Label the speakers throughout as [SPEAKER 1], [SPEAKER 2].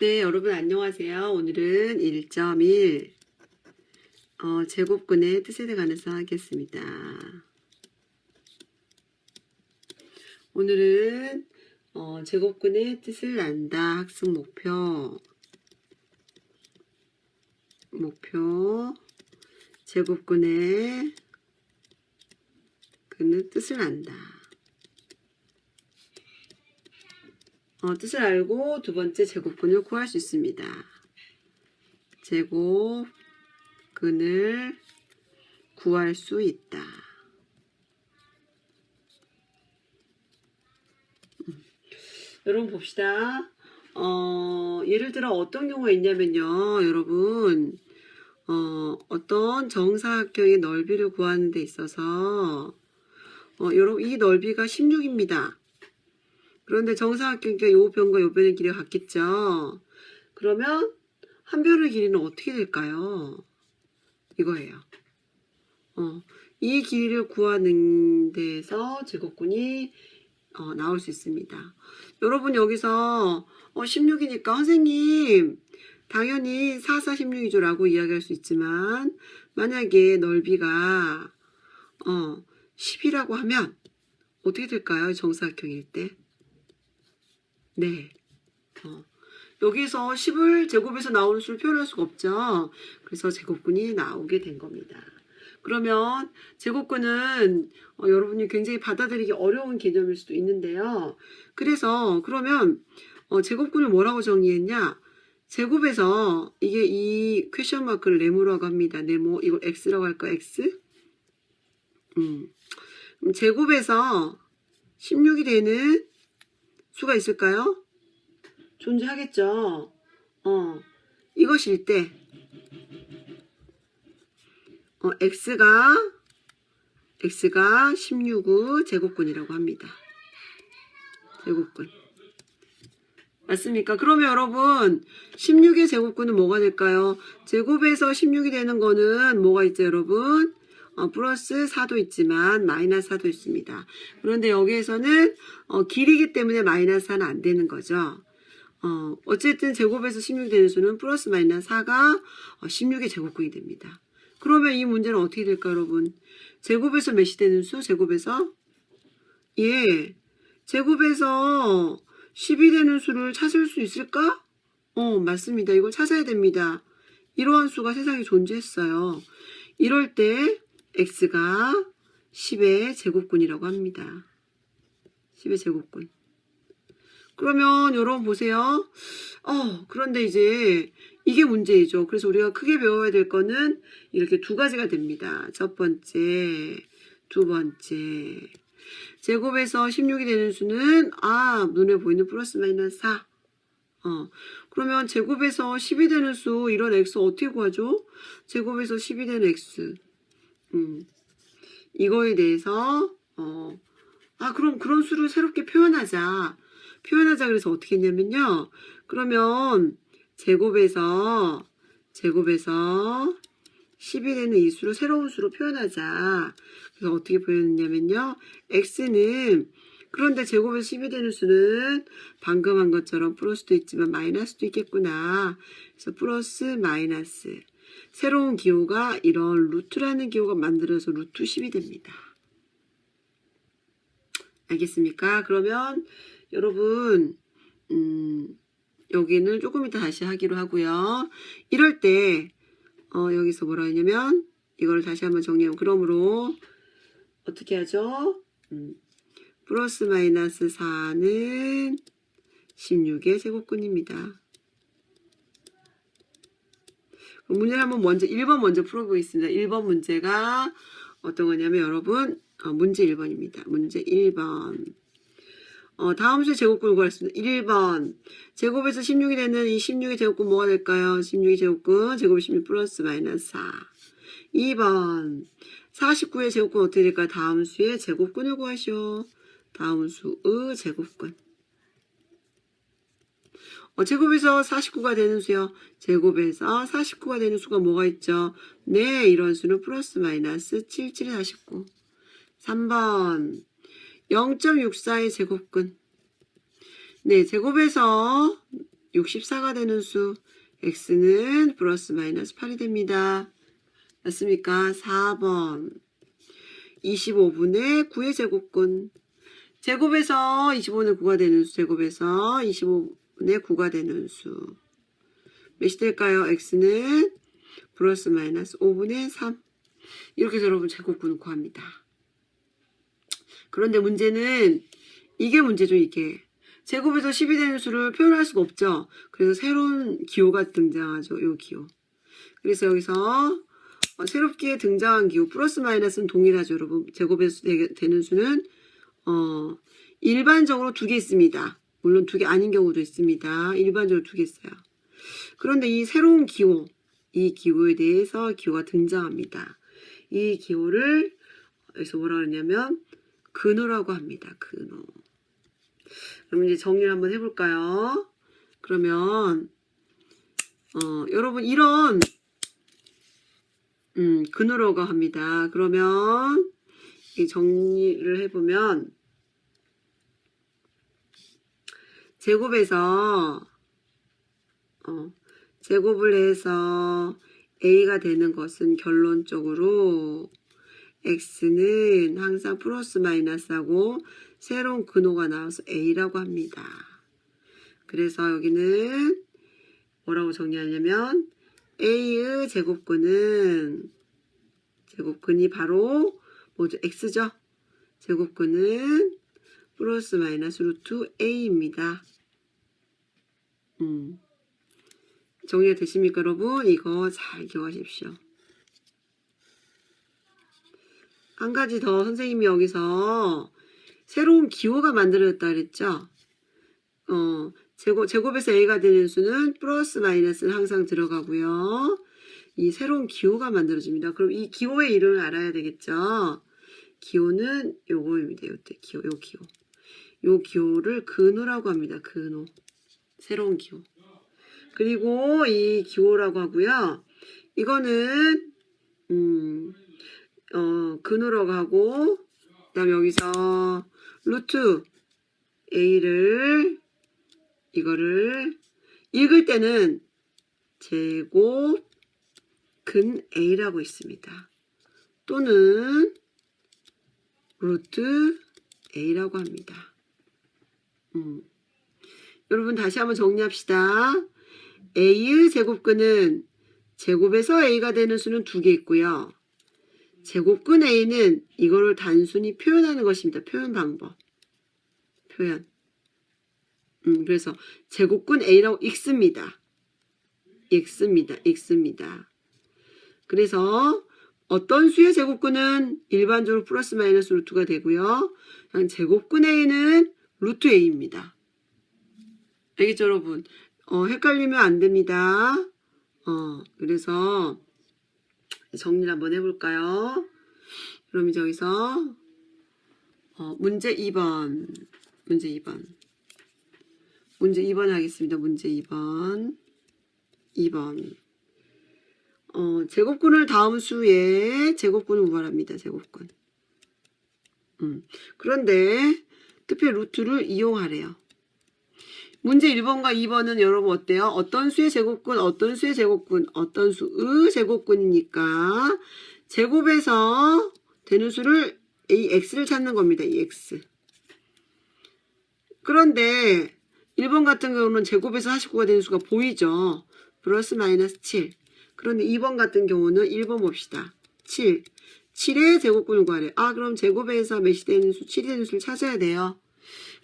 [SPEAKER 1] 네, 여러분 안녕하세요. 오늘은 1.1 제곱근의 뜻에 관해서 하겠습니다. 오늘은 제곱근의 뜻을 안다 학습 목표 제곱근의 뜻을 안다. 뜻을 알고 두 번째 제곱근을 구할 수 있습니다. 제곱근을 구할 수 있다. 여러분 봅시다. 예를 들어 어떤 경우가 있냐면요. 여러분 어떤 정사각형의 넓이를 구하는 데 있어서 여러분 이 넓이가 16입니다. 그런데 정사각형과 요 변과 요 변의 길이가 같겠죠. 그러면 한 변의 길이는 어떻게 될까요? 이거예요. 이 길이를 구하는 데서 제곱근이 나올 수 있습니다. 여러분 여기서 16이니까 선생님 당연히 4, 4, 16이죠 라고 이야기할 수 있지만 만약에 넓이가 10이라고 하면 어떻게 될까요? 정사각형일 때. 네. 여기서 10을 제곱해서 나오는 수를 표현할 수가 없죠. 그래서 제곱근이 나오게 된 겁니다. 그러면 제곱근은 여러분이 굉장히 받아들이기 어려운 개념일 수도 있는데요. 그래서 그러면 제곱근을 뭐라고 정의했냐? 제곱에서 이게 이 퀘션 마크를 네모라고 합니다. 네모 이걸 x라고 할까? x? 그럼 제곱에서 16이 되는 수가 있을까요? 존재하겠죠. 이것일 때 x가 16의 제곱근이라고 합니다. 제곱근. 맞습니까? 그러면 여러분 16의 제곱근은 뭐가 될까요? 제곱에서 16이 되는 거는 뭐가 있죠, 여러분? 플러스 4도 있지만 마이너스 4도 있습니다. 그런데 여기에서는 길이기 때문에 마이너스 4는 안 되는 거죠. 어쨌든 제곱에서 16이 되는 수는 플러스 마이너스 4가 16의 제곱근이 됩니다. 그러면 이 문제는 어떻게 될까요, 여러분? 제곱에서 몇이 되는 수? 제곱에서? 예. 제곱에서 10이 되는 수를 찾을 수 있을까? 맞습니다. 이걸 찾아야 됩니다. 이러한 수가 세상에 존재했어요. 이럴 때 x가 10의 제곱근이라고 합니다. 10의 제곱근. 그러면 여러분 보세요. 그런데 이제 이게 문제이죠. 그래서 우리가 크게 배워야 될 거는 이렇게 두 가지가 됩니다. 첫 번째, 두 번째. 제곱에서 16이 되는 수는 눈에 보이는 플러스 마이너스 4. 그러면 제곱에서 10이 되는 수 이런 x 어떻게 구하죠? 제곱에서 10이 되는 x. 이거에 대해서 그럼 그런 수를 새롭게 표현하자 그래서 어떻게 했냐면요. 그러면 제곱에서 10이 되는 이 수를 새로운 수로 표현하자. 그래서 어떻게 표현했냐면요. x는 그런데 제곱에서 10이 되는 수는 방금 한 것처럼 플러스도 있지만 마이너스도 있겠구나. 그래서 플러스 마이너스. 새로운 기호가 이런 루트라는 기호가 만들어서 루트 10이 됩니다. 알겠습니까? 그러면 여러분 여기는 조금 이따 다시 하기로 하고요. 이럴 때 여기서 뭐라 했냐면 이걸 다시 한번 정리하면 그러므로 어떻게 하죠? 플러스 마이너스 4는 16의 제곱근입니다. 문제를 한번 먼저 1번 먼저 풀어보겠습니다. 1번 문제가 어떤 거냐면 여러분 문제 1번입니다. 문제 1번. 다음 수의 제곱근을 구하겠습니다. 1번. 제곱에서 16이 되는 이 16의 제곱근 뭐가 될까요? 16의 제곱근, 제곱이 16 플러스 마이너스 4. 2번. 49의 제곱근 어떻게 될까요? 다음 수의 제곱근을 구하시오. 다음 수의 제곱근. 제곱에서 49가 되는 수요. 제곱에서 49가 되는 수가 뭐가 있죠? 네, 이런 수는 플러스 마이너스 7, 7의 49. 3번. 0.64의 제곱근. 네, 제곱에서 64가 되는 수 x는 플러스 마이너스 8이 됩니다. 맞습니까? 4번 25분의 9의 제곱근 제곱에서 25분의 9가 되는 수 제곱에서 25분의 9가 되는 수 몇이 될까요? x는 플러스 마이너스 5분의 3 이렇게 해서 여러분 제곱근을 구합니다. 그런데 문제는 이게 문제죠. 이게 제곱에서 10이 되는 수를 표현할 수가 없죠. 그래서 새로운 기호가 등장하죠. 요 기호. 그래서 여기서 새롭게 등장한 기호 플러스 마이너스는 동일하죠. 여러분 제곱에서 되는 수는 일반적으로 2개 있습니다. 물론 2개 아닌 경우도 있습니다. 일반적으로 2개 있어요. 그런데 이 새로운 기호 이 기호에 대해서 기호가 등장합니다. 이 기호를 여기서 뭐라 그러냐면 근호라고 합니다. 근호. 그럼 이제 정리를 한번 해볼까요? 그러면 여러분 이런 근호라고 합니다. 그러면 이 정리를 해보면 제곱에서 제곱을 해서 a가 되는 것은 결론적으로 x는 항상 플러스 마이너스하고 새로운 근호가 나와서 a라고 합니다. 그래서 여기는 뭐라고 정리하냐면 a의 제곱근이 바로 뭐죠? x죠? 제곱근은 플러스 마이너스 루트 a입니다. 정리가 되십니까 여러분? 이거 잘 기억하십시오. 한 가지 더 선생님이 여기서 새로운 기호가 만들어졌다 그랬죠? 제곱에서 a가 되는 수는 플러스 마이너스는 항상 들어가고요. 이 새로운 기호가 만들어집니다. 그럼 이 기호의 이름을 알아야 되겠죠? 기호는 요거입니다. 요 기호. 요 기호를 근호라고 합니다. 근호. 새로운 기호. 그리고 이 기호라고 하고요. 이거는 근호라고 하고 그 다음에 여기서 루트 a를 이거를 읽을 때는 제곱 근 a라고 있습니다. 또는 루트 a라고 합니다. 여러분 다시 한번 정리합시다. a의 제곱근은 제곱에서 a가 되는 수는 2개 있고요. 제곱근 a는 이거를 단순히 표현하는 것입니다. 표현 방법. 표현. 그래서 제곱근 a라고 읽습니다. 읽습니다. 그래서 어떤 수의 제곱근은 일반적으로 플러스 마이너스 루트가 되고요. 제곱근 a는 루트 a입니다. 알겠죠 여러분? 헷갈리면 안 됩니다. 그래서 정리를 한번 해볼까요? 그럼 이제 여기서 문제 2번 하겠습니다. 문제 2번 제곱근을 다음 수에 제곱근을 우발합니다. 제곱근. 그런데 특히 루트를 이용하래요. 문제 1번과 2번은 여러분 어때요? 어떤 수의 제곱근, 어떤 수의 제곱근이니까 제곱에서 되는 수를 이 x를 찾는 겁니다. 이 x. 그런데 1번 같은 경우는 제곱에서 49가 되는 수가 보이죠? 플러스 마이너스 7. 그런데 2번 같은 경우는 1번 봅시다. 7. 7의 제곱근을 구하래. 그럼 제곱에서 몇이 되는 수, 7이 되는 수를 찾아야 돼요.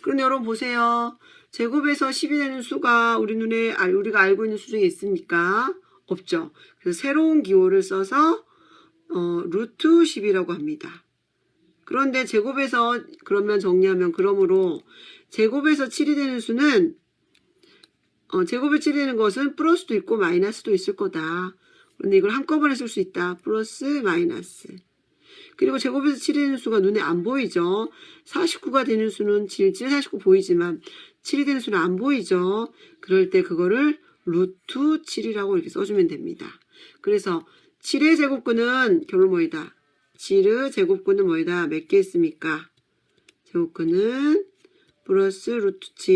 [SPEAKER 1] 그런데 여러분 보세요. 제곱에서 10이 되는 수가 우리가 알고 있는 수 중에 있습니까? 없죠. 그래서 새로운 기호를 써서 루트 10이라고 합니다. 그런데 제곱에서 그러면 정리하면 그러므로 제곱에서 7이 되는 수는 제곱에 7이 되는 것은 플러스도 있고 마이너스도 있을 거다. 그런데 이걸 한꺼번에 쓸 수 있다. 플러스 마이너스. 그리고 제곱에서 7이 되는 수가 눈에 안 보이죠. 49가 되는 수는 7, 49 보이지만 7이 되는 수는 안 보이죠. 그럴 때 그거를 루트 7이라고 이렇게 써주면 됩니다. 그래서 7의 제곱근은 결론 뭐이다? 7의 제곱근은 뭐이다? 몇 개 있습니까? 제곱근은 플러스 루트 7